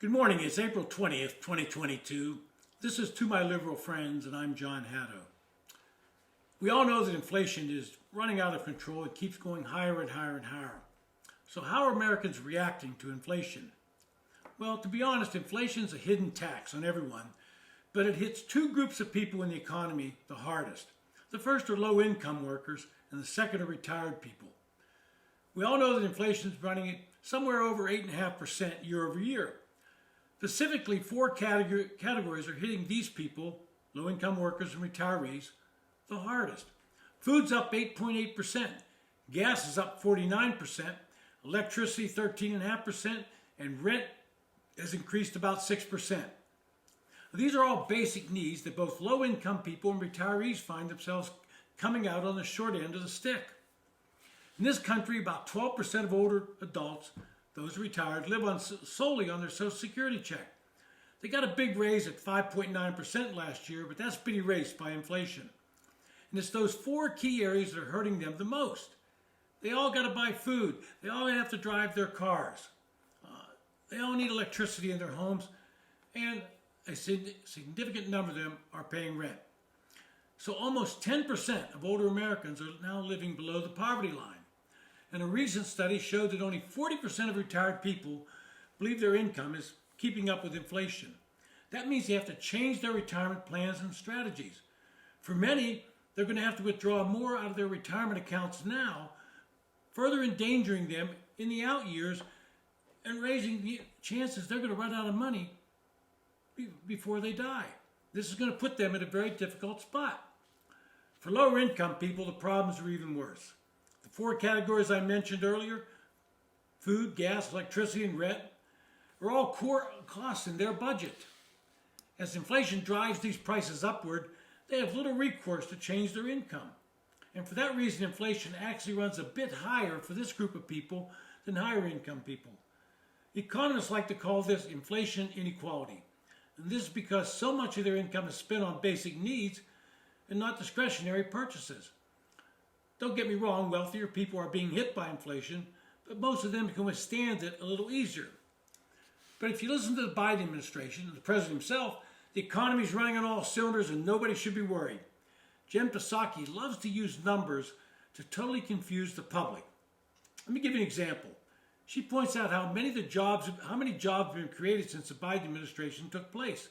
Good morning. It's April 20th, 2022. This is To My Liberal Friends, and I'm John Haddo. We all know that inflation is running out of control. It keeps going higher and higher and higher. So how are Americans reacting to inflation? Well, to be honest, inflation is a hidden tax on everyone, but it hits two groups of people in the economy the hardest. The first are low-income workers, and the second are retired people. We all know that inflation is running at somewhere over 8.5% year over year. Specifically, four categories are hitting these people, low-income workers and retirees, the hardest. Food's up 8.8%, gas is up 49%, electricity 13.5%, and rent has increased about 6%. These are all basic needs that both low-income people and retirees find themselves coming out on the short end of the stick. In this country, about 12% of older adults, those retired, live solely on their Social Security check. They got a big raise at 5.9% last year, but that's been erased by inflation. And it's those four key areas that are hurting them the most. They all got to buy food. They all have to drive their cars. They all need electricity in their homes, and a significant number of them are paying rent. So almost 10% of older Americans are now living below the poverty line. And a recent study showed that only 40% of retired people believe their income is keeping up with inflation. That means they have to change their retirement plans and strategies. For many, they're going to have to withdraw more out of their retirement accounts now, further endangering them in the out years and raising the chances they're going to run out of money before they die. This is going to put them in a very difficult spot. For lower income people, the problems are even worse. The four categories I mentioned earlier, food, gas, electricity, and rent, are all core costs in their budget. As inflation drives these prices upward, they have little recourse to change their income. And for that reason, inflation actually runs a bit higher for this group of people than higher income people. Economists like to call this inflation inequality. And this is because so much of their income is spent on basic needs and not discretionary purchases. Don't get me wrong, wealthier people are being hit by inflation, but most of them can withstand it a little easier. But if you listen to the Biden administration and the president himself, the economy is running on all cylinders and nobody should be worried. Jen Psaki loves to use numbers to totally confuse the public. Let me give you an example. She points out how many jobs have been created since the Biden administration took place.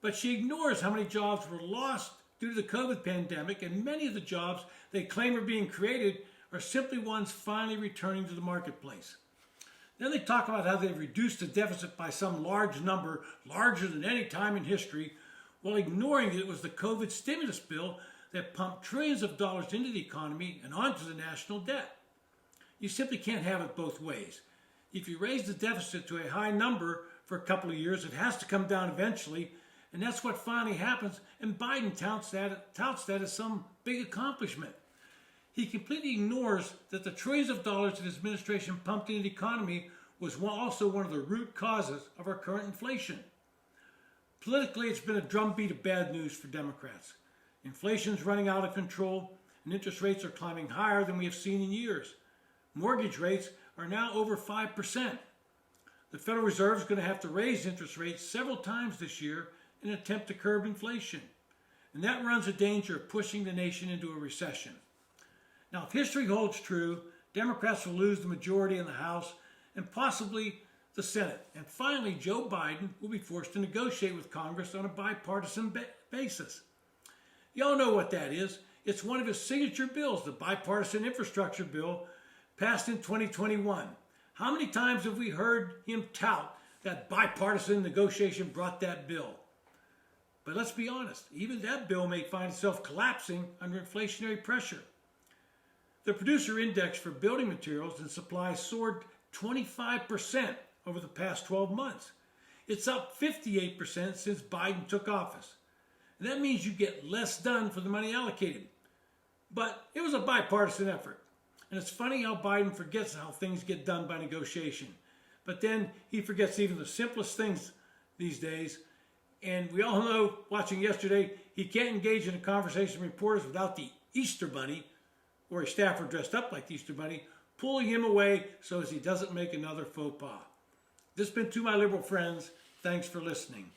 But she ignores how many jobs were lost due to the COVID pandemic, and many of the jobs they claim are being created are simply ones finally returning to the marketplace. Then they talk about how they've reduced the deficit by some large number, larger than any time in history, while ignoring that it was the COVID stimulus bill that pumped trillions of dollars into the economy and onto the national debt. You simply can't have it both ways. If you raise the deficit to a high number for a couple of years, it has to come down eventually, and that's what finally happens, and Biden touts that as some big accomplishment. He completely ignores that the trillions of dollars that his administration pumped into the economy was also one of the root causes of our current inflation. Politically, it's been a drumbeat of bad news for Democrats. Inflation is running out of control, and interest rates are climbing higher than we have seen in years. Mortgage rates are now over 5%. The Federal Reserve is going to have to raise interest rates several times this year in an attempt to curb inflation. And that runs a danger of pushing the nation into a recession. Now, if history holds true, Democrats will lose the majority in the House and possibly the Senate. And finally, Joe Biden will be forced to negotiate with Congress on a bipartisan basis. You all know what that is. It's one of his signature bills, the Bipartisan Infrastructure Bill, passed in 2021. How many times have we heard him tout that bipartisan negotiation brought that bill? But let's be honest, even that bill may find itself collapsing under inflationary pressure. The producer index for building materials and supplies soared 25% over the past 12 months. It's up 58% since Biden took office. And that means you get less done for the money allocated. But it was a bipartisan effort. And it's funny how Biden forgets how things get done by negotiation. But then he forgets even the simplest things these days. And we all know, watching yesterday, he can't engage in a conversation with reporters without the Easter Bunny, or a staffer dressed up like the Easter Bunny, pulling him away so as he doesn't make another faux pas. This has been To My Liberal Friends. Thanks for listening.